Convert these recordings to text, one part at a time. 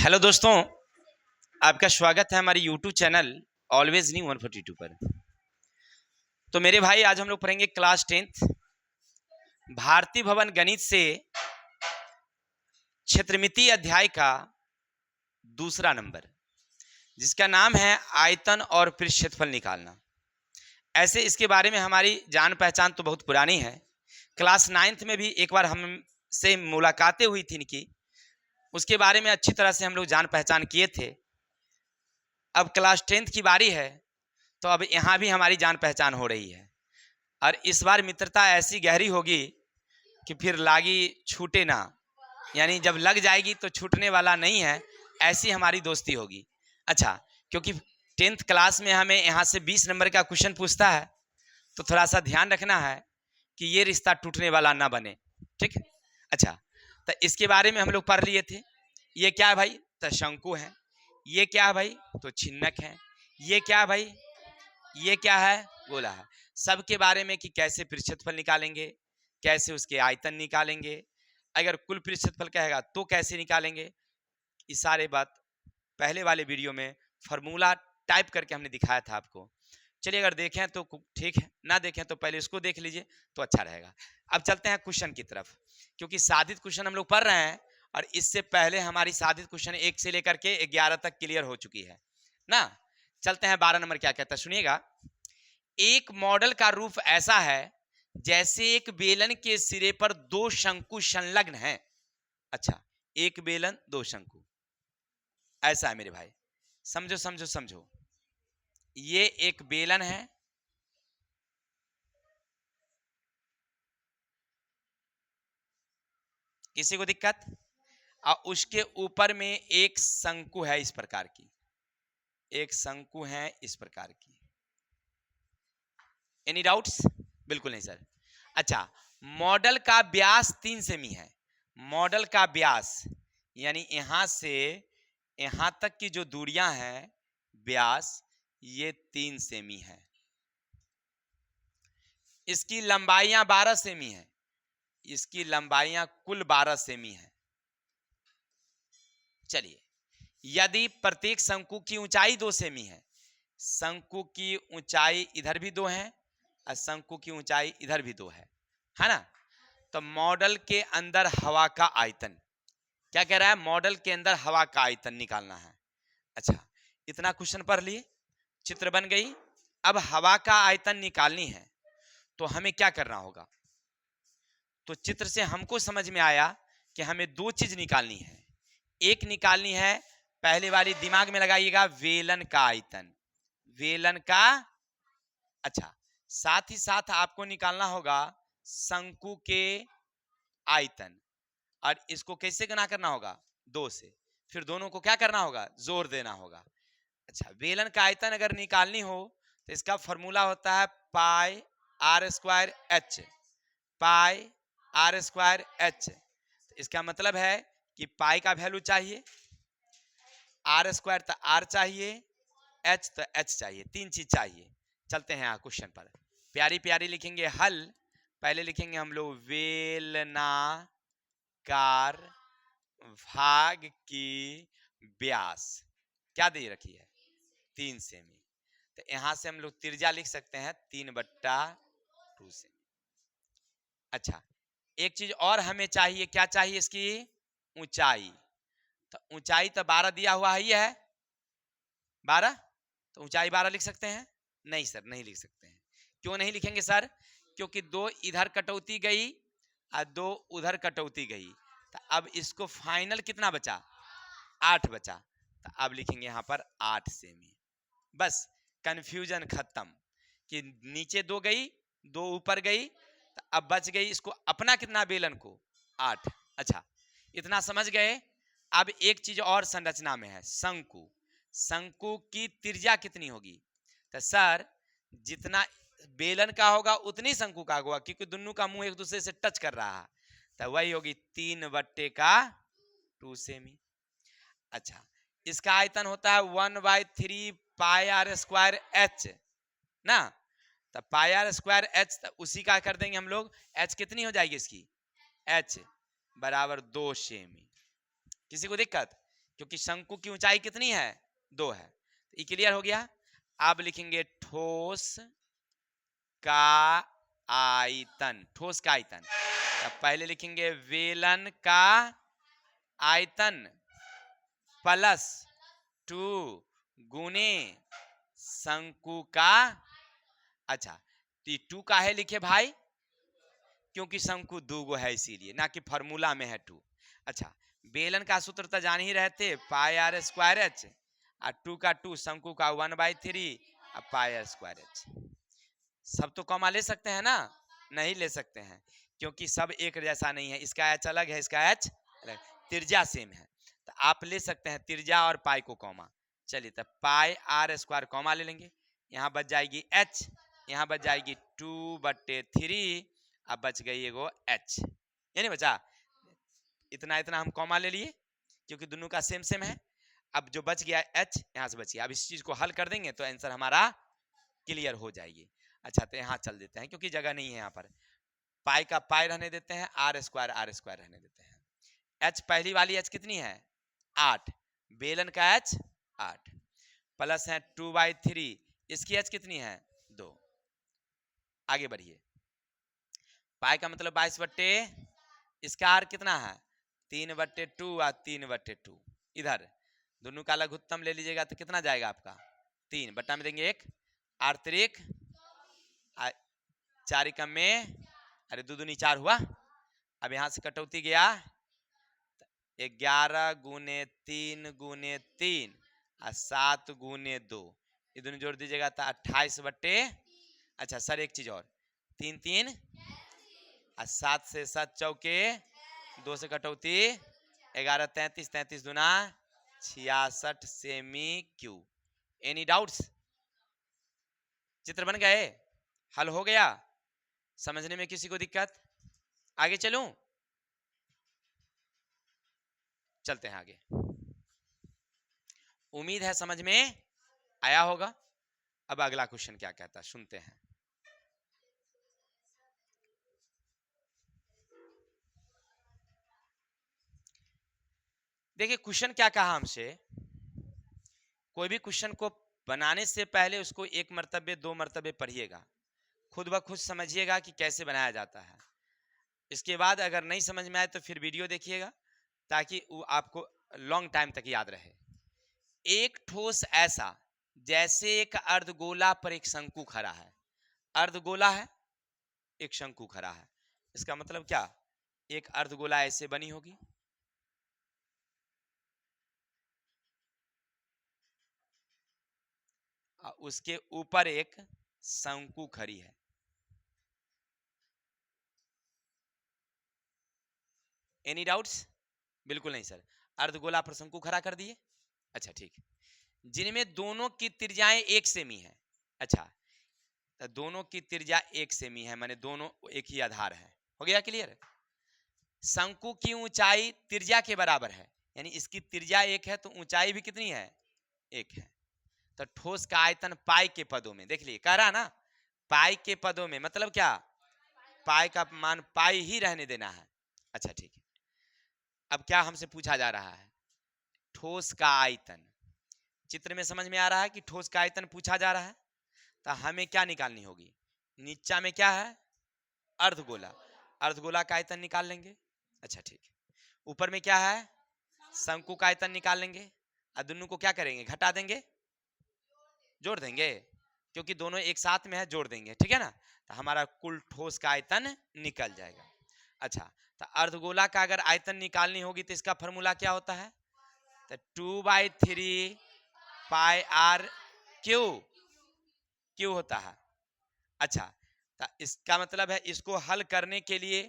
Hello दोस्तों, आपका स्वागत है हमारे यूट्यूब चैनल ऑलवेज न्यू 142 पर। तो मेरे भाई, आज हम लोग पढ़ेंगे क्लास 10th भारतीय भवन गणित से क्षेत्रमितीय अध्याय का दूसरा नंबर, जिसका नाम है आयतन और पृष्ठ क्षेत्रफल निकालना। ऐसे इसके बारे में हमारी जान पहचान तो बहुत पुरानी है। क्लास 9th में भी एक बार हमसे मुलाकातें हुई थी इनकी, उसके बारे में अच्छी तरह से हम लोग जान पहचान किए थे। अब क्लास 10th की बारी है, तो अब यहाँ भी हमारी जान पहचान हो रही है और इस बार मित्रता ऐसी गहरी होगी कि फिर लागी छूटे ना, यानी जब लग जाएगी तो छूटने वाला नहीं है, ऐसी हमारी दोस्ती होगी। अच्छा, क्योंकि 10th क्लास में हमें यहाँ से 20 नंबर का क्वेश्चन पूछता है, तो थोड़ा सा ध्यान रखना है कि ये रिश्ता टूटने वाला ना बने। ठीक। अच्छा, तो इसके बारे में हम लोग पढ़ लिए थे। ये क्या है भाई? तो शंकु है। ये क्या है भाई? तो छिन्नक है। ये क्या है भाई? ये क्या है? गोला है। सबके बारे में कि कैसे पृष्ठ क्षेत्रफल निकालेंगे, कैसे उसके आयतन निकालेंगे, अगर कुल पृष्ठ क्षेत्रफल कहेगा तो कैसे निकालेंगे, ये सारे बात पहले वाले वीडियो में फॉर्मूला टाइप करके हमने दिखाया था आपको। चलिए, अगर देखें तो ठीक है, ना देखें तो पहले इसको देख लीजिए तो अच्छा रहेगा। अब चलते हैं क्वेश्चन की तरफ, क्योंकि साधित क्वेश्चन हम लोग पढ़ रहे हैं और इससे पहले हमारी साधित क्वेश्चन 1 से लेकर के 11 तक क्लियर हो चुकी है ना। चलते हैं 12 नंबर क्या कहता है, सुनिएगा। एक मॉडल का रूप ऐसा है जैसे एक बेलन के सिरे पर दो शंकु संलग्न हैं। अच्छा, एक बेलन दो शंकु, ऐसा है मेरे भाई। समझो समझो समझो, ये एक बेलन है, किसी को दिक्कत? और उसके ऊपर में एक शंकु है इस प्रकार की, एक शंकु है इस प्रकार की। Any doubts? बिल्कुल नहीं सर। अच्छा, मॉडल का व्यास 3 सेमी है। मॉडल का व्यास यानी यहां से यहां तक की जो दूरियां हैं, व्यास ये 3 सेमी है। इसकी लंबाइयां 12 सेमी है। इसकी लंबाइयां कुल 12 सेमी है। चलिए, यदि प्रत्येक शंकु की ऊंचाई 2 सेमी है, शंकु की ऊंचाई इधर भी 2 है और शंकु की ऊंचाई इधर भी 2 है ना। तो मॉडल के अंदर हवा का आयतन, क्या कह रहा है? मॉडल के अंदर हवा का आयतन निकालना है। अच्छा, इतना क्वेश्चन पढ़ लिए, चित्र बन गई। अब हवा का आयतन निकालनी है तो हमें क्या करना होगा? तो चित्र से हमको समझ में आया कि हमें 2 चीज निकालनी है। एक निकालनी है, पहले वाली दिमाग में लगाइएगा, वेलन का आयतन, वेलन का। अच्छा, साथ ही साथ आपको निकालना होगा शंकु के आयतन, और इसको कैसे गुना करना होगा? 2 से। फिर दोनों को क्या करना होगा? जोड़ देना होगा। अच्छा, वेलन का आयतन अगर निकालनी हो तो इसका फॉर्मूला होता है pi r square h, pi r square h. इसका मतलब है कि पाई का वैल्यू चाहिए, आर स्क्वायर तो आर चाहिए, एच तो एच चाहिए, 3 चीज चाहिए। चलते हैं यहाँ क्वेश्चन पर, प्यारी प्यारी लिखेंगे हल। पहले लिखेंगे हम लोग वेलनाकार भाग की व्यास क्या दे रखी है? 3 सेमी। तो यहां से हम लोग त्रिज्या लिख सकते हैं 3/2 सेमी। अच्छा, एक चीज और हमें चाहिए, क्या चाहिए? इसकी ऊंचाई। तो ऊंचाई तो 12 दिया हुआ ही है, 12। तो ऊंचाई 12 लिख सकते हैं? नहीं सर, नहीं लिख सकते हैं। क्यों नहीं लिखेंगे सर? क्योंकि 2 इधर कटौती गई और 2 उधर कटौती गई। तो अब इसको फाइनल कितना बचा? 8 बचा। तो अब लिखेंगे यहां पर 8 सेमी। बस कंफ्यूजन खत्म कि नीचे 2 गई, 2 ऊपर गई, तो अब बच गई इसको अपना कितना? बेलन को 8। अच्छा, इतना समझ गए। अब एक चीज और संरचना में है, शंकु। शंकु की त्रिज्या कितनी होगी? तो सर, जितना बेलन का होगा उतनी शंकु का होगा, क्योंकि दोनों का मुंह एक दूसरे से टच कर रहा है, तो वही होगी 3/2 सेमी। अच्छा, इसका आयतन होता है 1/3 पाई आर स्क्वायर एच ना। तो पाई आर स्क्वायर एच, उसी का कर देंगे हम लोग। एच कितनी हो जाएगी इसकी? एच बराबर 2 सेमी। किसी को दिक्कत? क्योंकि शंकु की ऊंचाई कितनी है, 2 है। तो ये क्लियर हो गया। अब लिखेंगे ठोस का आयतन, ठोस का आयतन। अब पहले लिखेंगे वेलन का आयतन प्लस 2 गुने शंकु का। अच्छा, तो 2 का है लिखे भाई, क्योंकि शंकु 2 गो है इसीलिए, ना कि फॉर्मूला में है 2। अच्छा, बेलन का सूत्र तो जान ही रहते, पाई आर स्क्वायर एच, और 2 का 2, शंकु का 1/3 और पाई आर स्क्वायर एच। सब तो कॉमा ले सकते हैं ना, नहीं ले सकते हैं, क्योंकि सब एक जैसा नहीं है। इसका एच अलग है, इसका एच अलग, त्रिज्या सेम है। तो आप ले सकते हैं त्रिज्या और पाई को कॉमा। चलिए, तो पाई आर स्क्वायर कॉमा ले लेंगे, यहाँ बच जाएगी एच, यहाँ बच जाएगी 2/3, अब बच गई एगो एच, ये नहीं बचा। इतना इतना हम कॉमा ले लिए, क्योंकि दोनों का सेम सेम है। अब जो बच गया एच, यहाँ से बच गया। अब इस चीज को हल कर देंगे तो आंसर हमारा क्लियर हो जाएगी। अच्छा, तो यहाँ चल देते हैं, क्योंकि जगह नहीं है यहाँ पर। पाई का पाई रहने देते हैं, आर स्क्वायर रहने देते हैं। एच पहली वाली एच कितनी है, 8, बेलन का एच 8, प्लस है 2/3, इसकी एच कितनी है, 2। आगे बढ़िए, पाई का मतलब 22 इसका आर कितना है, 3/2 और 3/2। इधर दोनों का लघुत्तम ले लीजिएगा तो कितना जाएगा आपका, 3 बट्टा में देंगे 1, आर 3 4 एकम में, अरे 2 दूनी 4 हुआ। अब यहां से कटौती गया, 11 गुने 3 गुने 3 और 7 गुने 2, ये दोनों जोड़ दीजिएगा तो 28/, अच्छा सर एक चीज और, 3 3 और 7 से 7 चौके, 2 से कटौती 11 33 33 दूना 66 सेमी क्यूब। एनी डाउट्स, चित्र बन गए, हल हो गया, समझने में किसी को दिक्कत, आगे चलूं, चलते हैं आगे। उम्मीद है समझ में आया होगा। अब अगला क्वेश्चन क्या कहता है सुनते हैं। देखिए क्वेश्चन क्या कहा हमसे, कोई भी क्वेश्चन को बनाने से पहले उसको 1 मर्तबे 2 मर्तबे पढ़िएगा, खुद ब खुद समझिएगा कि कैसे बनाया जाता है। इसके बाद अगर नहीं समझ में आए तो फिर वीडियो देखिएगा, ताकि वो आपको लॉन्ग टाइम तक याद रहे। एक ठोस ऐसा जैसे एक अर्धगोला पर एक शंकु खड़ा है, अर्धगोला है एक शंकु खड़ा है, इसका मतलब क्या, एक अर्धगोला ऐसे बनी होगी, उसके ऊपर एक शंकु खड़ी है। एनी डाउट्स, बिल्कुल नहीं सर, अर्धगोला पर शंकु खड़ा कर दिए। अच्छा ठीक, जिनमें दोनों की त्रिज्याएं 1 सेमी है। अच्छा, तो दोनों की त्रिज्या 1 सेमी है, माने दोनों एक ही आधार है, हो गया क्लियर। शंकु की ऊंचाई त्रिज्या के बराबर है, यानी इसकी त्रिज्या 1 है तो ऊंचाई भी कितनी है, 1 है। तो ठोस का आयतन पाई के पदों में, देख लिए कह रहा ना, पाई के पदों में मतलब क्या, पाई का मान पाई ही रहने देना है। अच्छा ठीक है, अब क्या हमसे पूछा जा रहा है, ठोस का आयतन। चित्र में समझ में आ रहा है कि ठोस का आयतन पूछा जा रहा है, तो हमें क्या निकालनी होगी, नीचा में क्या है, अर्धगोला, अर्धगोला का आयतन निकाल लेंगे। अच्छा ठीक, ऊपर में क्या है, शंकु का आयतन निकाल लेंगे, और दोनों को क्या करेंगे, घटा देंगे, जोड़ देंगे, क्योंकि दोनों एक साथ में है, जोड़ देंगे, ठीक है ना, तो हमारा कुल ठोस का आयतन निकल जाएगा। अच्छा, तो अर्धगोला का अगर आयतन निकालनी होगी तो इसका फॉर्मूला क्या होता है, तो 2/3 पाई आर क्यू, क्यू होता है। अच्छा, तो इसका मतलब है इसको हल करने के लिए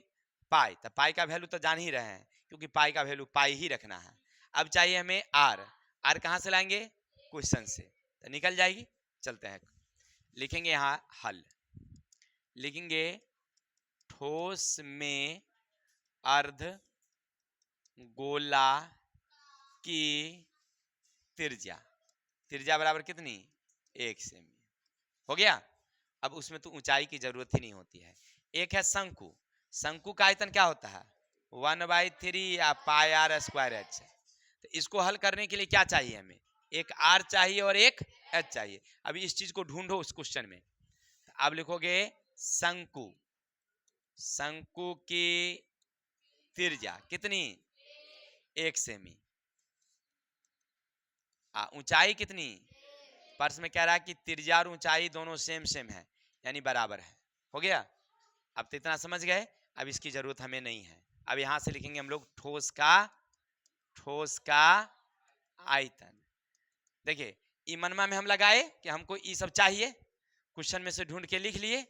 पाई, तो पाई का वैल्यू तो जान ही रहे हैं, क्योंकि पाई का वैल्यू पाई ही रखना है। अब चाहिए हमें आर, आर कहां से लाएंगे, क्वेश्चन से, तो निकल जाएगी। चलते हैं, लिखेंगे यहां हल, लिखेंगे ठोस में अर्ध गोला की त्रिज्या, त्रिज्या बराबर कितनी, 1 सेमी, हो गया। अब उसमें तो ऊंचाई की जरूरत ही नहीं होती है। एक है शंकु, शंकु का आयतन क्या होता है, 1/3 या पाई आर स्क्वायर एच, तो इसको हल करने के लिए क्या चाहिए हमें, एक आर चाहिए और एक एच चाहिए। अभी इस चीज को ढूंढो उस क्वेश्चन में। आप लिखोगे शंकु, शंकु की त्रिज्या कितनी, 1 सेमी। ऊंचाई कितनी, प्रश्न में कह रहा है कि त्रिज्या और ऊंचाई दोनों सेम सेम है, यानी बराबर है। हो गया, अब तो इतना समझ गए, अब इसकी जरूरत हमें नहीं है। अब यहां से लिखेंगे हम लोग ठोस का आयतन। देखिए ई मनमा में हम लगाए कि हमको ये सब चाहिए, क्वेश्चन में से ढूंढ के लिख लिए।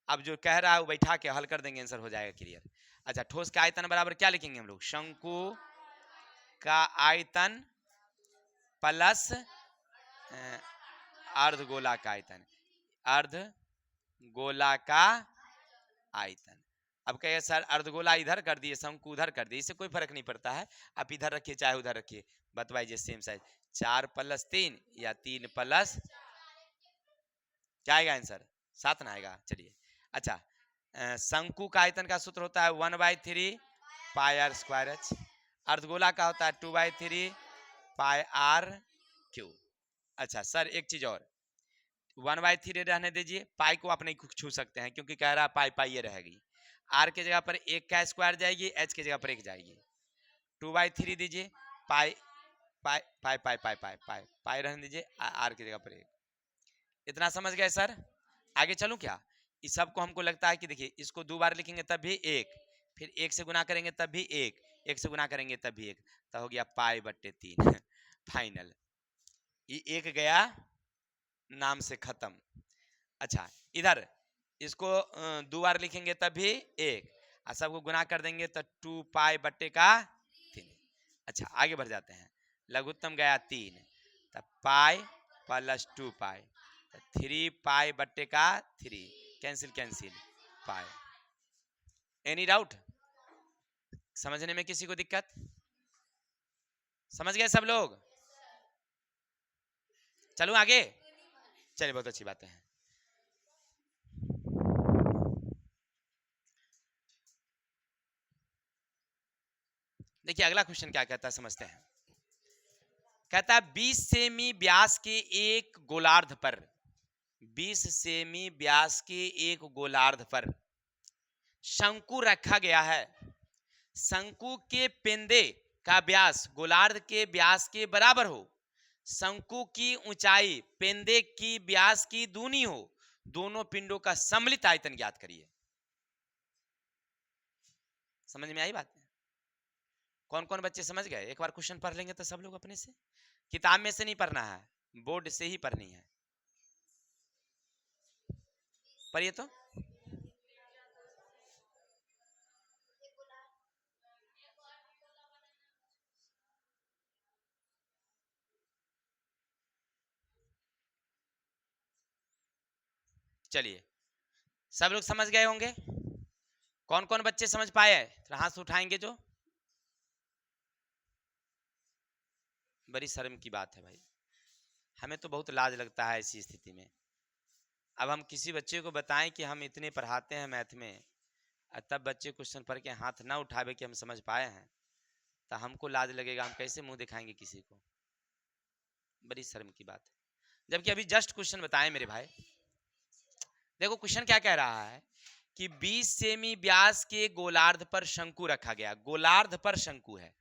अब जो कह रहा है वो बैठा के हल कर देंगे, आंसर हो जाएगा क्लियर। अच्छा, ठोस का आयतन बराबर क्या लिखेंगे हम लोग, शंकु का आयतन प्लस अर्धगोला का आयतन, अर्धगोला का आयतन। अब कहे सर अर्धगोला इधर कर दिए, शंकु उधर कर दिए, इससे कोई फर्क नहीं पड़ता है, आप इधर रखिए चाहे उधर रखिए, बतवाइए सेम साइज। 4 + 3 या 3 + क्या आएगा आंसर, 7 ना आएगा। चलिए अच्छा, शंकु का आयतन का सूत्र होता है 1/3 πr²h, अर्धगोला का होता है 2/3 πr³। अच्छा सर एक चीज और, 1/3 रहने दीजिए, पाई को आप नहीं छू सकते हैं क्योंकि कह रहा है पाई पाई ये रहेगी। आर के जगह पर 1 का स्क्वायर जाएगी, एच के जगह पर 1 जाएगी। 2/3 दीजिए, पाई पाई पाई पाई पाई पाई पाई पाई रहने दीजिए, आर की जगह पर 1। इतना समझ गए सर, आगे चलूं क्या। इस सब को हमको लगता है कि देखिए इसको 2 बार लिखेंगे तब भी 1, फिर 1 से गुना करेंगे तब भी 1, 1 से गुना करेंगे तब भी 1, तो हो गया π/3 फाइनल। ये 1 गया नाम से खत्म। अच्छा इधर इसको 2 बार लिखेंगे तब भी 1, और सबको गुना कर देंगे तो 2π/3। अच्छा आगे बढ़ जाते हैं, लघुत्तम गया 3, तब पाई प्लस 2π, 3π/3 कैंसिल कैंसिल पाई। एनी डाउट, समझने में किसी को दिक्कत, समझ गए सब लोग। चलो आगे, चलिए बहुत अच्छी बात है। देखिए अगला क्वेश्चन क्या कहता है समझते हैं। कहता है 20 सेमी व्यास के एक गोलार्ध पर, 20 सेमी व्यास के एक गोलार्ध पर शंकु रखा गया है। शंकु के पेंदे का व्यास गोलार्ध के व्यास के बराबर हो, शंकु की ऊंचाई पेंदे की व्यास की दूनी हो, दोनों पिंडों का सम्मिलित आयतन ज्ञात करिए। समझ में आई बात? कौन कौन बच्चे समझ गए? एक बार क्वेश्चन पढ़ लेंगे तो सब लोग अपने से, किताब में से नहीं पढ़ना है, बोर्ड से ही पढ़नी है। पढ़िए तो। चलिए सब लोग समझ गए होंगे। कौन कौन बच्चे समझ पाए, हाथ उठाएंगे जो। बड़ी शर्म की बात है भाई, हमें तो बहुत लाज लगता है ऐसी स्थिति में। अब हम किसी बच्चे को बताएं कि हम इतने पढ़ाते हैं मैथ में, तब बच्चे क्वेश्चन पढ़ के हाथ ना उठावे कि हम समझ पाए हैं, तो हमको लाज लगेगा, हम कैसे मुंह दिखाएंगे किसी को। बड़ी शर्म की बात है। जबकि अभी जस्ट क्वेश्चन बताएं मेरे भाई, देखो क्वेश्चन क्या कह रहा है कि 20 सेमी व्यास के गोलार्ध पर शंकु रखा गया। गोलार्ध पर शंकु है,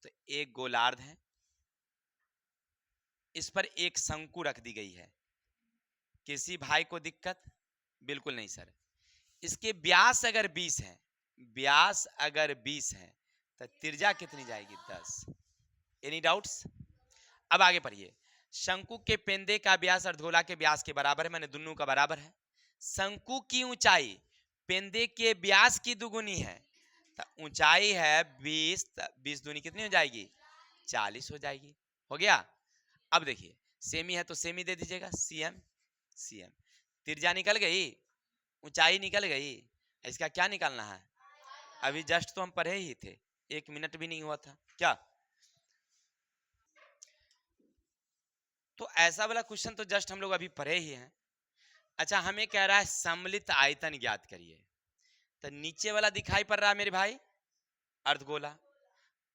तो एक गोलार्ध है, इस पर एक शंकु रख दी गई है। किसी भाई को दिक्कत? बिल्कुल नहीं सर। इसके व्यास अगर 20 है, व्यास अगर 20 है तो त्रिज्या कितनी जाएगी? 10। Any doubts? अब आगे पढ़िए। शंकु के पेंदे का व्यास अर्धगोला के व्यास के बराबर है, मैंने दोनों का बराबर है। शंकु की ऊंचाई पेंदे के व्यास की दुगुनी है, तो ऊंचाई है 20, 20 दूनी कितनी हो जाएगी? 40 हो जाएगी। हो गया। अब देखिए सेमी है तो सेमी दे दीजिएगा, सीएम सीएम। त्रिज्या निकल गई, ऊंचाई निकल गई, इसका क्या निकालना है? अभी जस्ट तो हम पढ़े ही थे, 1 मिनट भी नहीं हुआ था क्या। तो ऐसा वाला क्वेश्चन तो जस्ट हम लोग अभी पढ़े ही हैं। अच्छा हमें कह रहा है सम्मिलित आयतन ज्ञात करिए, तो नीचे वाला दिखाई पड़ रहा है मेरे भाई अर्धगोला,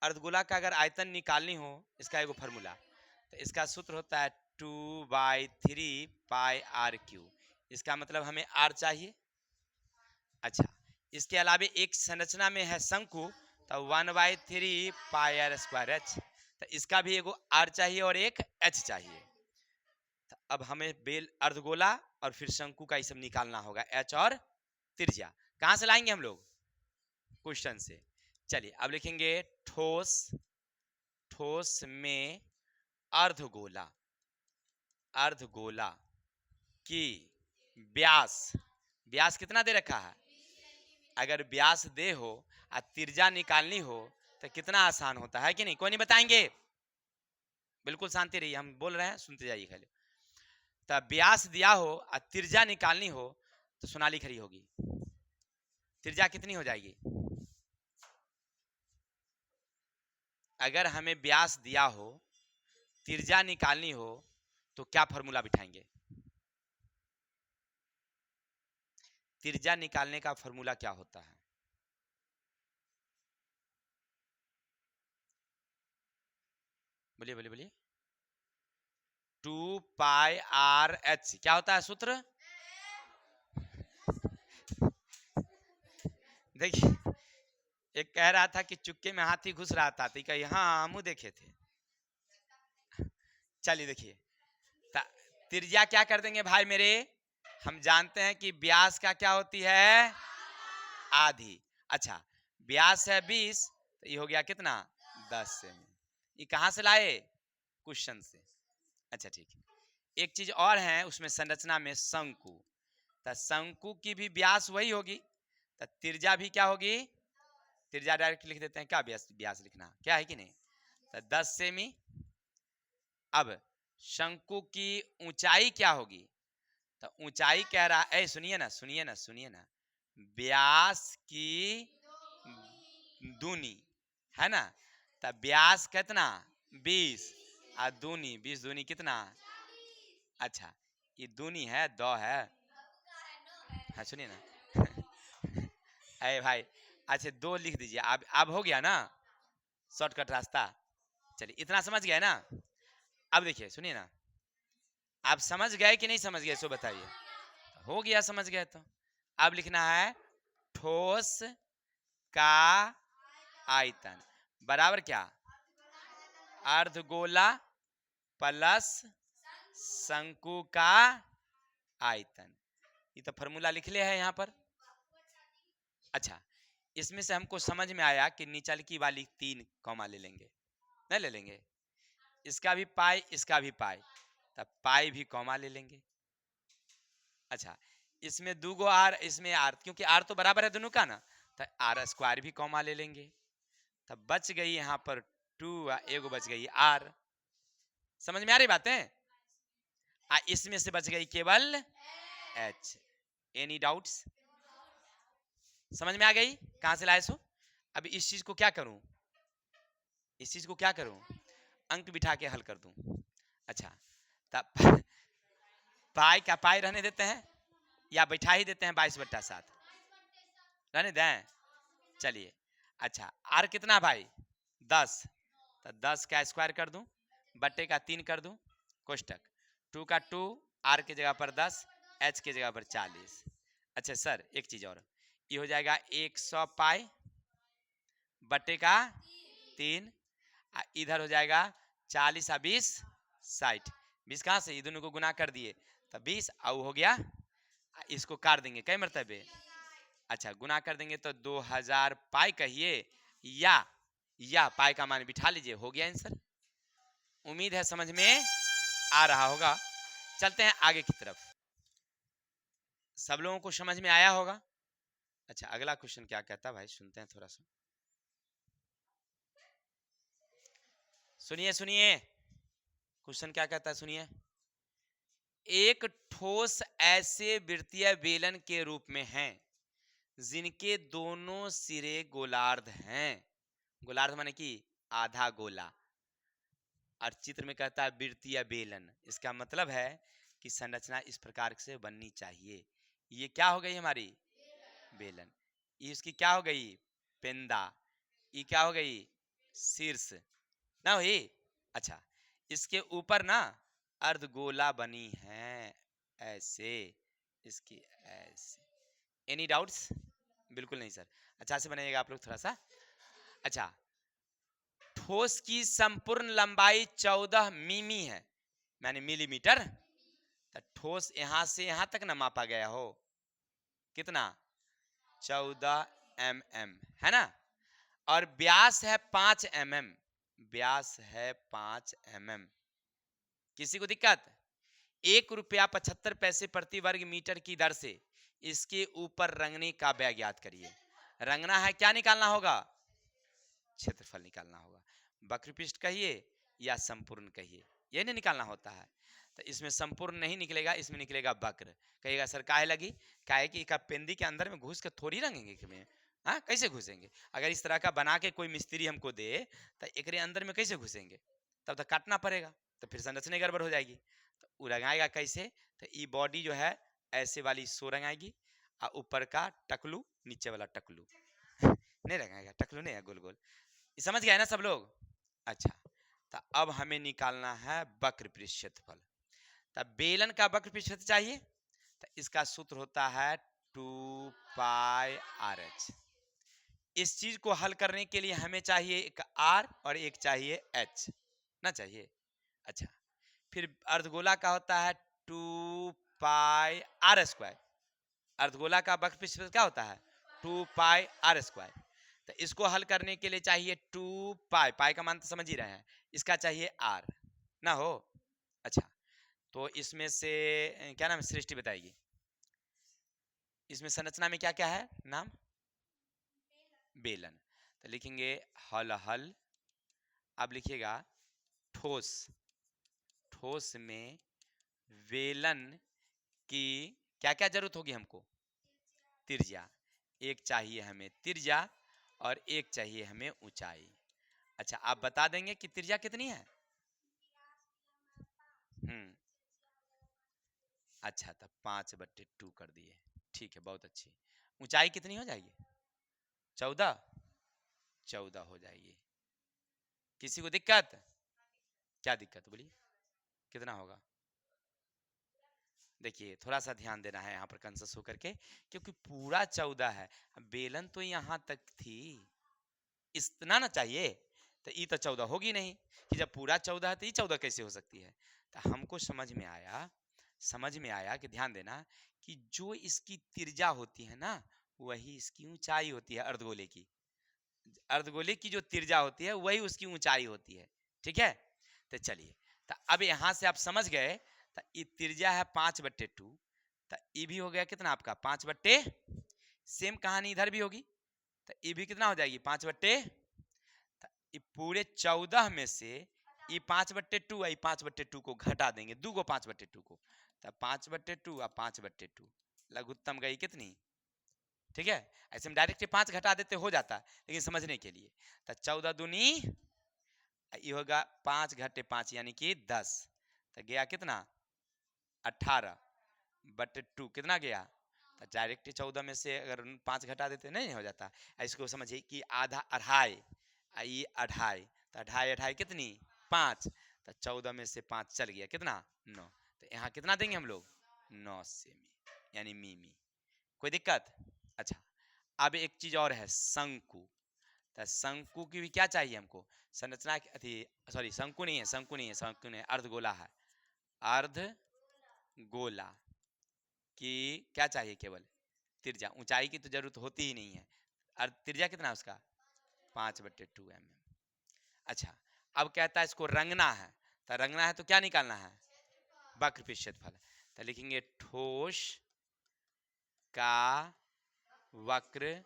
अर्धगोला का अगर आयतन निकालनी हो, इसका एगो फॉर्मूला, तो इसका सूत्र होता है 2/3 πr क्यू। इसका मतलब हमें r चाहिए। अच्छा, इसके अलावा एक संरचना में है शंकु, तो 1/3 πr²h, तो इसका भी एगो r चाहिए और एक h चाहिए। तो अब हमें बेल अर्धगोला और फिर शंकु का ये सब निकालना होगा, h और त्रिज्या। कहां से लाएंगे हम लोग? क्वेश्चन से। चलिए अब लिखेंगे ठोस, ठोस में अर्धगोला, अर्धगोला की व्यास, व्यास कितना दे रखा है? अगर व्यास दे हो और त्रिज्या निकालनी हो तो कितना आसान होता है कि नहीं? कोई नहीं बताएंगे? बिल्कुल शांति रहिए, हम बोल रहे हैं, सुनते जाइए खाली। तब व्यास दिया हो और त्रिज्या निकालनी हो तो सोनाली खड़ी होगी। त्रिज्या कितनी हो जाएगी? अगर हमें व्यास दिया हो, त्रिज्या निकालनी हो, तो क्या फॉर्मूला बिठाएंगे? त्रिज्या निकालने का फॉर्मूला क्या होता है? बोलिए बोलिए बोलिए। 2πr(h) क्या होता है सूत्र? देखिए, एक कह रहा था कि चुक्के में हाथी घुस रहा था, तो कही हाँ मुंह देखे थे। चलिए देखिए, त्रिज्या क्या कर देंगे भाई मेरे? हम जानते हैं कि व्यास का क्या होती है? आधी। अच्छा, व्यास है 20, तो ये हो गया कितना? 10 सेमी। ये कहां से लाए? क्वेश्चन से। अच्छा ठीक है, एक चीज और है उसमें संरचना में शंकु, तो शंकु की भी व्यास वही होगी, तो त्रिज्या भी क्या होगी? त्रिज्या डायरेक्ट लिख देते हैं, क्या व्यास, व्यास लिखना क्या है कि नहीं? तो 10 सेमी। अब शंकु की ऊंचाई क्या होगी? तो ऊंचाई कह रहा है, सुनिए ना सुनिए ना सुनिए ना, व्यास की दूनी, है ना? तो व्यास कितना? 20, और दूनी 20 दूनी कितना? अच्छा, ये दूनी है, दो है। हाँ सुनिए ना अरे भाई, अच्छा 2 लिख दीजिए। अब हो गया ना शॉर्टकट रास्ता। चलिए इतना समझ गए ना? अब देखिए सुनिए ना, आप समझ गए कि नहीं समझ गए सो बताइए। हो गया समझ गए तो अब लिखना है ठोस का आयतन बराबर क्या? अर्धगोला प्लस शंकु का आयतन। ये तो फॉर्मूला लिख लिया है यहाँ पर। अच्छा, इसमें से हमको समझ में आया कि नीचल की वाली 3 कॉमा ले लेंगे, नहीं ले लेंगे? इसका भी पाई, इसका भी पाई, तब पाई भी कॉमा ले लेंगे। अच्छा, इसमें 2 गो आर, इसमें आर, क्योंकि आर तो बराबर है दोनों का ना, तो आर स्क्वायर भी कॉमा ले लेंगे। तब बच गई यहाँ पर 2, एगो बच गई आर। समझ में आ रही बातें? इसमें से बच गई केवल एच। Any doubts? समझ में आ गई कहां से लाए सो? अब इस चीज को क्या करूं, इस चीज को क्या करूं? अंक बिठा के हल कर दूं। अच्छा, तब पाई का पाई रहने देते हैं या बैठा ही देते हैं? 22/7 रहने दें। चलिए, अच्छा आर कितना भाई? 10, तो 10 का स्क्वायर कर दूं, बट्टे का 3 कर दूं, कोष्टक 2 का 2, आर की जगह पर 10, एच की जगह पर 40। अच्छा सर एक चीज और, ये हो जाएगा 100 पाई बट्टे का 3, इधर हो जाएगा 40 और 20 60। 20 कहाँ से? ये दोनों को गुना कर दिए तो 20, और हो गया, इसको काट देंगे कई मरतबे। अच्छा गुना कर देंगे तो 2000 पाई कहिए, या पाई का मान बिठा लीजिए, हो गया आंसर। उम्मीद है समझ में आ रहा होगा। चलते हैं आगे की तरफ। सब लोगों को समझ में आया होगा। अच्छा अगला क्वेश्चन क्या कहता है भाई, सुनते हैं थोड़ा सा। सुनिए सुनिए, क्वेश्चन क्या कहता है सुनिए। एक ठोस ऐसे वृत्तीय बेलन के रूप में है जिनके दोनों सिरे गोलार्ध हैं। गोलार्ध माने कि आधा गोला, और चित्र में कहता है वृत्तीय बेलन, इसका मतलब है कि संरचना इस प्रकार से बननी चाहिए। ये क्या हो गई हमारी? बेलन। ये इसकी क्या हो गई? पेंदा। ये क्या हो गई? शीर्ष ना हुई। अच्छा, इसके ऊपर ना अर्धगोला बनी है ऐसे, इसकी ऐसे। Any doubts? बिल्कुल नहीं सर, अच्छा से बनाइएगा आप लोग थोड़ा सा। अच्छा, ठोस की संपूर्ण लंबाई 14 मिमी है, यानी मिलीमीटर। तो ठोस यहां से यहां तक ना मापा गया हो, कितना? 14 mm है ना। और व्यास है 5 mm, व्यास है 5 mm। किसी को दिक्कत? 1 रुपया 75 पैसे प्रति वर्ग मीटर की दर से इसके ऊपर रंगने का व्यय ज्ञात करिए। रंगना है, क्या निकालना होगा? क्षेत्रफल निकालना होगा। वक्रपृष्ठ कहिए या संपूर्ण कहिए, ये नहीं निकालना होता है। तो इसमें संपूर्ण नहीं निकलेगा, इसमें निकलेगा वक्र। कहिएगा सर काहे लगी? काहे कि का पेंदी के अंदर में घुस के थोड़ी रंगेंगे कि में, हाँ कैसे घुसेंगे? अगर इस तरह का बना के कोई मिस्त्री हमको दे तो एक अंदर में कैसे घुसेंगे? तब तक काटना पड़ेगा, तो फिर संरचना गड़बड़ हो जाएगी। तो वो रंगाएगा कैसे? तो ये बॉडी जो है ऐसे वाली सो रंगाएगी, और ऊपर का टकलू, नीचे वाला टकलू नहीं रंगाएगा, टकलू नहीं है, गोल गोल। समझ गया ना सब लोग? अच्छा, तो अब हमें निकालना है वक्र पृष्ठ क्षेत्रफल। तब बेलन का वक्र पृष्ठ क्षेत्र चाहिए, तो इसका सूत्र होता है 2πr(h). इस चीज को हल करने के लिए हमें चाहिए एक r और एक चाहिए h ना चाहिए। अच्छा, फिर अर्धगोला का होता है 2πr²। अर्धगोला का वक्र पृष्ठ क्या होता है? 2πr²। तो इसको हल करने के लिए चाहिए 2π, पाई का मान तो समझ ही रहे हैं, इसका चाहिए r ना हो। अच्छा, तो इसमें से क्या नाम है, सृष्टि बताएगी। इसमें संरचना में क्या क्या है नाम? बेलन। तो लिखेंगे हल हल। अब लिखिएगा ठोस, ठोस में बेलन की क्या क्या जरूरत होगी हमको? त्रिज्या। एक चाहिए हमें त्रिज्या और एक चाहिए हमें ऊंचाई। अच्छा, आप बता देंगे कि त्रिज्या कितनी है? अच्छा, तब 5/2 कर दिए, ठीक है, बहुत अच्छी। ऊंचाई कितनी हो जाएगी? 14, 14 हो जाएगी। किसी को दिक्कत? क्या दिक्कत बोलिए, कितना होगा? देखिए थोड़ा सा ध्यान देना है यहाँ पर कंसस होकर के, क्योंकि पूरा 14 है, बेलन तो यहाँ तक थी, इतना ना चाहिए। तो ये तो 14 होगी नहीं, कि जब पूरा 14 है तो ये 14 कैसे हो सकती है? तो हमको समझ में आया, समझ में आया कि ध्यान देना कि जो इसकी त्रिज्या होती है ना, वही इसकी ऊंचाई होती है। अर्धगोले की, अर्धगोले की जो त्रिज्या होती है वही उसकी ऊंचाई होती है, ठीक है। तो चलिए, तो अब यहां से आप समझ गए। तो ये त्रिज्या है 5/2, तो ये भी हो गया कितना आपका? 5/, सेम कहानी इधर भी होगी। तो ये भी कितना हो जाएगी? 5/, ये पूरे 14 में से ये 5/2 है, 5/2 को घटा देंगे, 2 को 5/2 को, तब 5/2 और 5/2 लघुत्तम गई कितनी? ठीक है, ऐसे में डायरेक्ट 5 घटा देते हो जाता, लेकिन समझने के लिए। तो 14 दूनी ये होगा 5 घटे 5 यानी कि 10, तो गया कितना? 18/2 कितना गया? तो डायरेक्ट 14 में से अगर 5 घटा देते नहीं हो जाता। इसको समझिए कि आधा अढ़ाई, ये अढ़ाई, तो अढ़ाई अढ़ाई कितनी? 5, तो 14 में से 5 चल गया कितना? 9। तो यहाँ कितना देंगे हम लोग? 9 सेमी, यानी मिमी। कोई दिक्कत? अच्छा, अब एक चीज और है, शंकु। तो शंकु की भी क्या चाहिए हमको? संरचना अथी, सॉरी शंकु नहीं है, शंकु नहीं है, शंकु नहीं है, अर्धगोला है। अर्धगोला की क्या चाहिए? केवल त्रिज्या, ऊंचाई की तो जरूरत होती ही नहीं है। त्रिज्या कितना है उसका? 5/2 mm। अच्छा, अब कहता है इसको रंगना है, तो रंगना है तो क्या निकालना है? वक्र पृष्ठ क्षेत्रफल। तो लिखेंगे ठोस का वक्र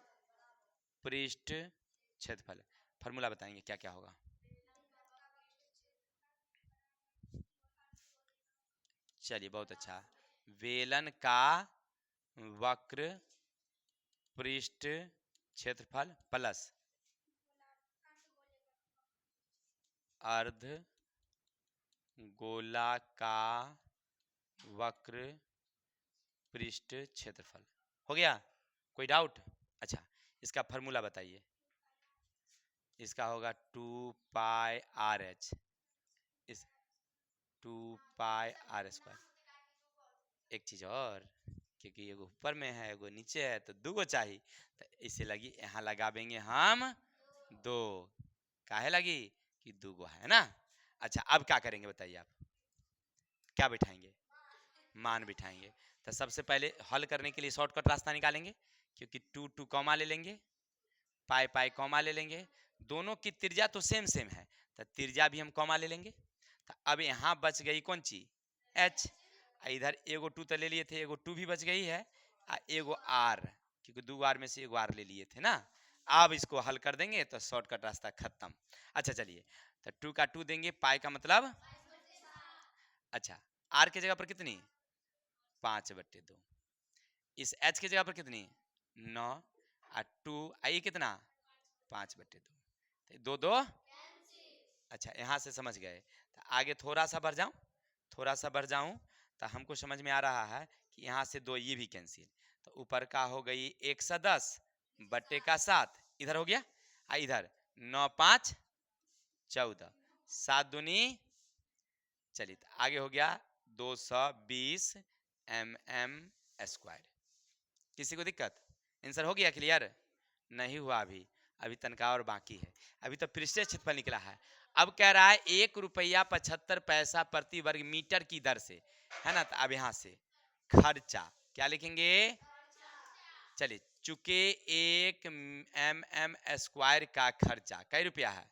पृष्ठ क्षेत्रफल। फॉर्मूला बताएंगे क्या क्या होगा? चलिए बहुत अच्छा, बेलन का वक्र पृष्ठ क्षेत्रफल प्लस अर्ध गोला का वक्र पृष्ठ क्षेत्रफल। हो गया? कोई डाउट? अच्छा, इसका फॉर्मूला बताइए। इसका होगा 2πRH, इस 2πR²। एक चीज और, क्योंकि एगो ऊपर में है एगो नीचे है तो दो चाहिए, तो इसे लगी यहाँ लगावेंगे हम 2। काहे लगी कि 2 है ना। अच्छा अब क्या करेंगे बताइए आप, क्या बिठाएंगे, मान बिठाएंगे। तो सबसे पहले हल करने के लिए शॉर्टकट रास्ता निकालेंगे, क्योंकि 2 कॉमा ले लेंगे, पाई पाई कॉमा ले लेंगे, दोनों की त्रिज्या तो सेम सेम है तो त्रिज्या भी हम कॉमा ले लेंगे। तो अब यहाँ बच गई कौन चीज, एच। इधर एगो 2 तो ले लिए थे, एगो 2 भी बच गई है, एगो आर, क्योंकि 2 आर में से एगो आर ले लिए थे ना। अब इसको हल कर देंगे तो शॉर्टकट रास्ता खत्म। अच्छा चलिए, तो 2 का 2 देंगे, पाई का मतलब, अच्छा आर की जगह पर कितनी, 5/2। इस एच की जगह पर कितनी, 9, और 2 आई कितना, 5/2, 2 अच्छा यहाँ से समझ गए। तो आगे थोड़ा सा बढ़ जाऊं, थोड़ा सा बढ़ जाऊं तो हमको समझ में आ रहा है कि यहाँ से 2 ये भी कैंसिल, तो ऊपर का हो गई 110/7, इधर हो गया, इधर 9 5 14, 7 दूनी, चलिए तो आगे हो गया 220 mm²। किसी को दिक्कत, आंसर हो गया क्लियर, नहीं हुआ अभी, अभी तनका और बाकी है, अभी तो पृष्ठीय क्षेत्रफल निकला है। अब कह रहा है 1 रुपया 75 पैसा प्रति वर्ग मीटर की दर से, है ना। तो अब यहाँ से खर्चा क्या लिखेंगे, चलिए चूंकि 1 mm² का खर्चा कई रुपया है,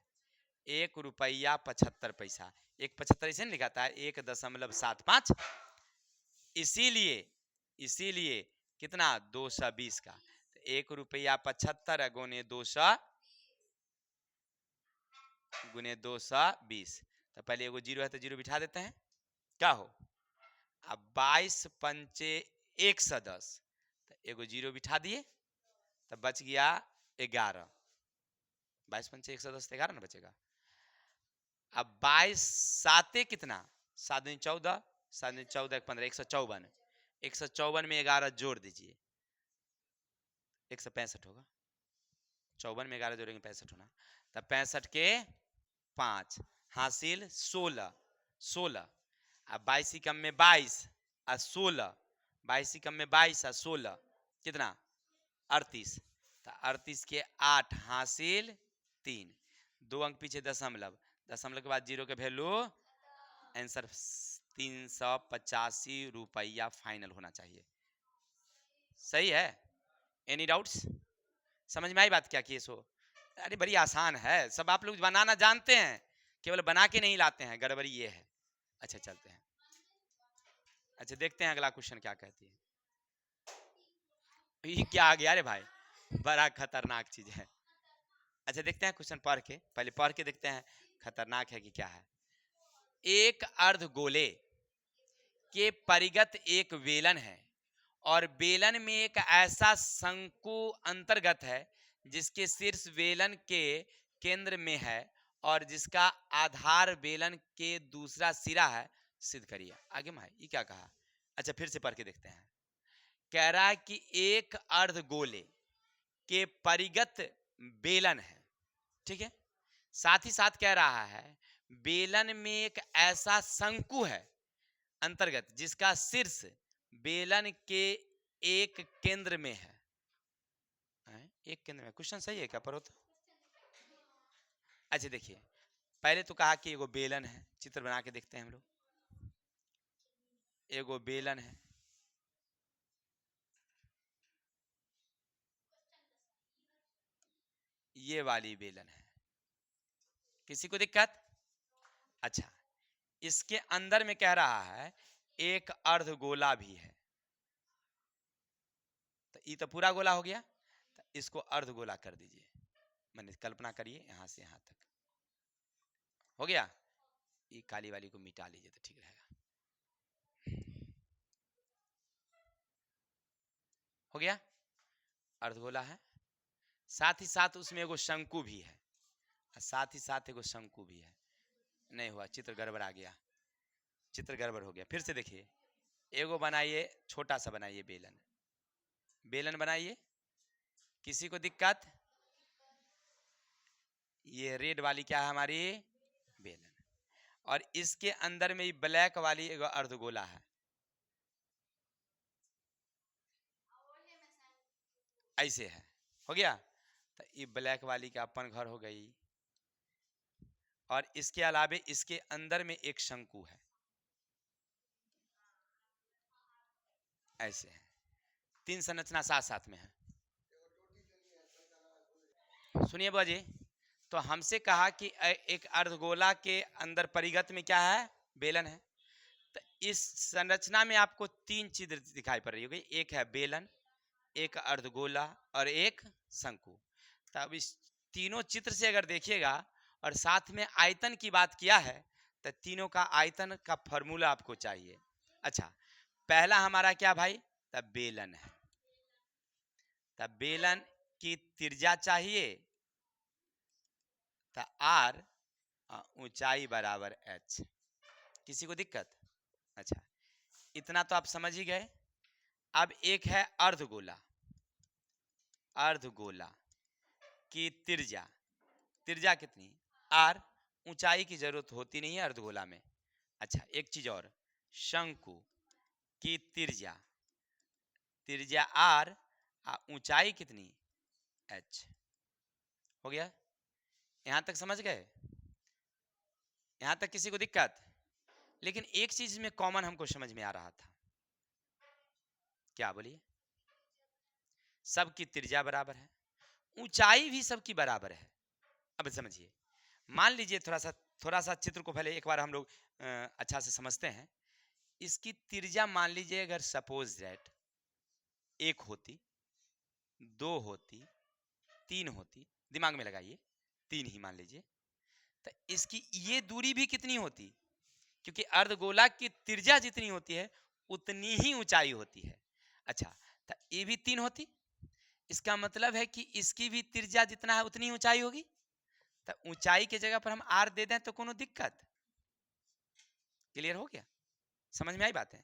1 रुपया 75 पैसा, 1.75 इसे नहीं लिखाता है, 1.75, इसीलिए इसीलिए कितना 220 का, 1 रुपया 75 गुने 200 गुने 220, तो पहले एगो जीरो है तो जीरो बिठा देते हैं, क्या हो, अब 22 पंचे 110, तो एगो जीरो बिठा दिए तो बच गया 11, 22 पंचे 110 11 ना बचेगा। अब 22 साते कितना, 7 दूनी 14, 7 दूनी 14 15, 154, 154 में 11 जोड़ दीजिए, 165 होगा, 54 में 11 जोड़ेंगे 65 होना, तब 65 के 5 हासिल 16, 16, अब 22 कम में 22 और 16, 22 कम में 22 और 16 कितना 38, तो 38 के 8 हासिल 3, 2 अंक पीछे दशमलव, दशमलव के बाद जीरो के वैल्यू, आंसर 385 रुपया फाइनल होना चाहिए। सही है, एनी डाउट्स, समझ में आई बात क्या की सो। अरे बड़ी आसान है, सब आप लोग बनाना जानते हैं, केवल बना के नहीं लाते हैं, गड़बड़ी ये है। अच्छा चलते हैं, अच्छा देखते हैं अगला क्वेश्चन क्या कहती है। ये क्या आ गया रे भाई, बड़ा खतरनाक चीज है। अच्छा देखते हैं क्वेश्चन पढ़ के, पहले पढ़ के देखते हैं खतरनाक है कि क्या है। एक अर्धगोले के परिगत एक वेलन है और बेलन में एक ऐसा शंकु अंतर्गत है जिसके शीर्ष बेलन के केंद्र में है और जिसका आधार बेलन के दूसरा सिरा है, सिद्ध करिए। आगे में ये क्या कहा, अच्छा फिर से पढ़ के देखते हैं। कह रहा है कि एक अर्धगोले के परिगत बेलन है, ठीक है, साथ ही साथ कह रहा है बेलन में एक ऐसा शंकु है अंतर्गत जिसका शीर्ष बेलन के एक केंद्र में है। एक केंद्र में, क्वेश्चन सही है क्या, पढ़ो तो। अच्छा देखिए, पहले तो कहा कि एगो बेलन है, चित्र बना के देखते हैं हम लोग, एगो बेलन है, ये वाली बेलन है, किसी को दिक्कत। अच्छा इसके अंदर में कह रहा है एक अर्धगोला भी है, तो ये तो पूरा गोला हो गया, तो इसको अर्धगोला कर दीजिए, मैंने कल्पना करिए यहां से यहां तक हो गया, ये काली वाली को मिटा लीजिए तो ठीक रहेगा, हो गया अर्धगोला है, साथ ही साथ उसमें एगो शंकु भी है, साथ ही साथ एगो शंकु भी है, नहीं हुआ, चित्र गड़बड़ आ गया, चित्र गड़बड़ हो गया, फिर से देखिए, एगो बनाइए छोटा सा बनाइए बेलन, बेलन बनाइए, किसी को दिक्कत, ये रेड वाली क्या है हमारी? बेलन। और इसके अंदर में ब्लैक वाली एक अर्धगोला है, ऐसे है। हो गया? तो ये ब्लैक वाली का अपन घर हो गई। और इसके अलावे इसके अंदर में एक शंकु है, ऐसे है। 3 संरचना साथ साथ में है। सुनिए बुआ जी, तो हमसे कहा कि एक अर्धगोला के अंदर परिगत में क्या है? बेलन है। तो इस संरचना में आपको 3 चीज दिखाई पड़ रही होगी, एक है बेलन, एक अर्धगोला और एक शंकु। तब इस तीनों चित्र से अगर देखिएगा और साथ में आयतन की बात किया है, तो तीनों का आयतन का फॉर्मूला आपको चाहिए। अच्छा, पहला हमारा क्या भाई? तब बेलन है। तब बेलन की त्रिज्या चाहिए, तो आर, ऊंचाई बराबर एच। किसी को दिक्कत? अच्छा, इतना तो आप समझ ही गए। अब एक है अर्धगोला। अर्धगोला की त्रिज्या, त्रिज्या कितनी? आर। ऊंचाई की जरूरत होती नहीं है अर्धगोला में। अच्छा, एक चीज और, शंकु की त्रिज्या, त्रिज्या आर, ऊंचाई कितनी? एच। हो गया? यहां तक समझ गए? यहां तक किसी को दिक्कत? लेकिन एक चीज में कॉमन हमको समझ में आ रहा था। क्या बोलिए? सबकी त्रिज्या बराबर है, ऊंचाई भी सबकी बराबर है। अब समझिए, मान लीजिए थोड़ा सा चित्र को पहले एक बार हम लोग अच्छा से समझते हैं। इसकी त्रिज्या मान लीजिए अगर सपोज दैट 1 होती, 2 होती, 3 होती, दिमाग में लगाइए, 3 ही मान लीजिए, तो इसकी ये दूरी भी कितनी होती? क्योंकि अर्धगोला की त्रिज्या जितनी होती है उतनी ही ऊंचाई होती है। अच्छा, तो ये भी 3 होती, इसका मतलब है कि इसकी भी त्रिज्या जितना है उतनी ऊंचाई होगी। तो ऊंचाई के जगह पर हम आर दे दें तो कोनो दिक्कत? क्लियर हो गया? समझ में आई बात है?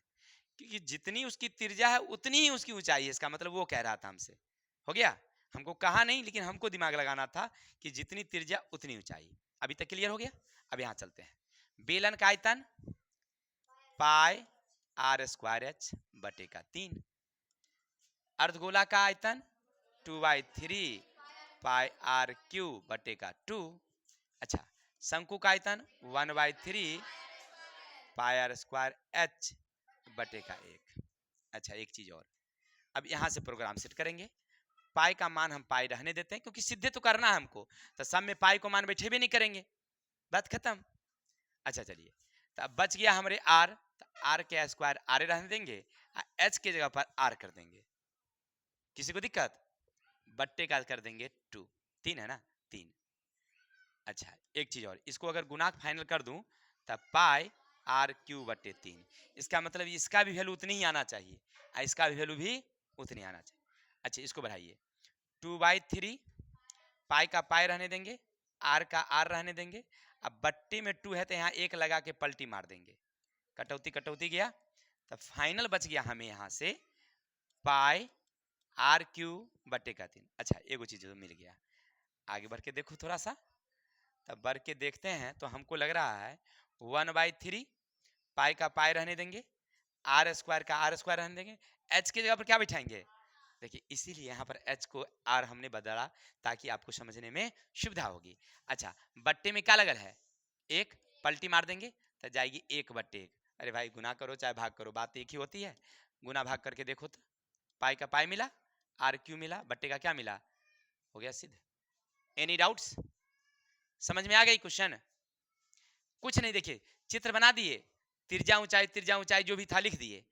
क्योंकि जितनी उसकी त्रिज्या है उतनी ही उसकी ऊंचाई है, इसका मतलब वो कह रहा था हमसे। हो गया? हमको कहा नहीं, लेकिन हमको दिमाग लगाना था कि जितनी त्रिज्या उतनी ऊंचाई। अभी तक क्लियर हो गया? अब यहां चलते हैं। बेलन का आयतन पाई आर स्क्वायर एच बटे का 3। अर्धगोला का आयतन 2/3 पाई आर क्यू बटे का 2। अच्छा, शंकु का आयतन 1/3 पाई आर स्क्वायर एच बटे का 1। अच्छा, एक चीज और, अब यहां से प्रोग्राम सेट करेंगे। पाई का मान हम पाई रहने देते हैं, क्योंकि सिद्धे तो करना है हमको, तो सब में पाई को मान बैठे भी नहीं करेंगे, बात खत्म। अच्छा चलिए, तो अब बच गया हमारे आर, तो आर के स्क्वायर आर रहने देंगे, एच के जगह पर आर कर देंगे। किसी को दिक्कत? बट्टे का कर देंगे 2, 3 है ना, 3। अच्छा, एक चीज और, इसको अगर गुणाक फाइनल कर दूं तब पाई आर क्यू बटे 3। इसका मतलब इसका भी वैल्यू उतनी ही आना चाहिए, इसका भी वैल्यू भी उतनी आना चाहिए। अच्छा, इसको बढ़ाइए, 2/3 पाई का पाई रहने देंगे, आर का आर रहने देंगे। अब बट्टे में 2 है तो यहाँ 1 लगा के पलटी मार देंगे, कटौती कटौती गया, तो फाइनल बच गया हमें यहाँ से पाई आर क्यू बटे का 3। अच्छा, एगो चीज तो मिल गया। आगे बढ़ के देखो थोड़ा सा, तब बढ़ के देखते हैं तो हमको लग रहा है 1/3 पाई का पाई रहने देंगे, आर स्क्वायर का आर स्क्वायर रहने देंगे, एच की जगह पर क्या बिठाएंगे? देखिए, इसीलिए यहाँ पर एच को आर हमने बदला ताकि आपको समझने में सुविधा होगी। अच्छा, बट्टे में क्या लगल है? 1, पलटी मार देंगे तो जाएगी 1/1। अरे भाई, गुना करो चाहे भाग करो, बात एक ही होती है। गुना भाग करके देखो तो पाई का पाई मिला, आर क्यू मिला, बट्टे का क्या मिला? हो गया सिद्ध। Any doubts? समझ में आ गई क्वेश्चन? कुछ नहीं, देखिए चित्र बना दिए, त्रिज्या ऊंचाई जो भी था लिख दिए।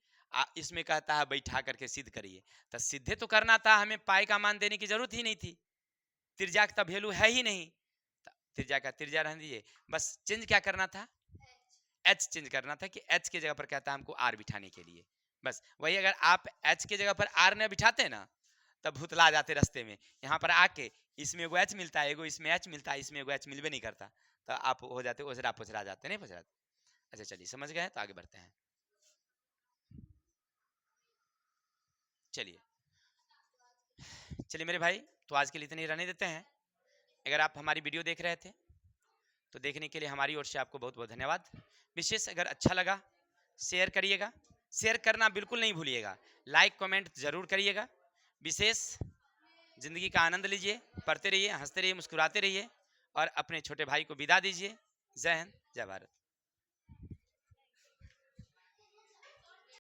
इसमें कहता है बैठा करके सिद्ध करिए, तो सिद्धे तो करना था, हमें पाई का मान देने की जरूरत ही नहीं थी, त्रिज्या का वैल्यू है ही नहीं, त्रिज्या का त्रिज्या रहने दीजिए। बस चेंज क्या करना था? एच चेंज करना था, कि एच के जगह पर कहता है हमको आर बिठाने के लिए। बस वही, अगर आप एच के जगह पर आर न बिठाते ना तब भुतला जाते रास्ते में। यहाँ पर आके इसमें एगो एच मिलता है, एगो इसमें एच मिलता है, इसमें एगो एच मिलवे नहीं करता, तो आप हो जाते ओझरा पोचरा जाते, नहीं पोचराते। अच्छा चलिए, समझ गए? तो आगे बढ़ते हैं। चलिए चलिए मेरे भाई, तो आज के लिए इतने ही रहने देते हैं। अगर आप हमारी वीडियो देख रहे थे तो देखने के लिए हमारी ओर से आपको बहुत बहुत धन्यवाद। विशेष अगर अच्छा लगा शेयर करिएगा, शेयर करना बिल्कुल नहीं भूलिएगा, लाइक कमेंट जरूर करिएगा। विशेष जिंदगी का आनंद लीजिए, पढ़ते रहिए, हंसते रहिए, मुस्कुराते रहिए और अपने छोटे भाई को विदा दीजिए। जय हिंद, जय भारत।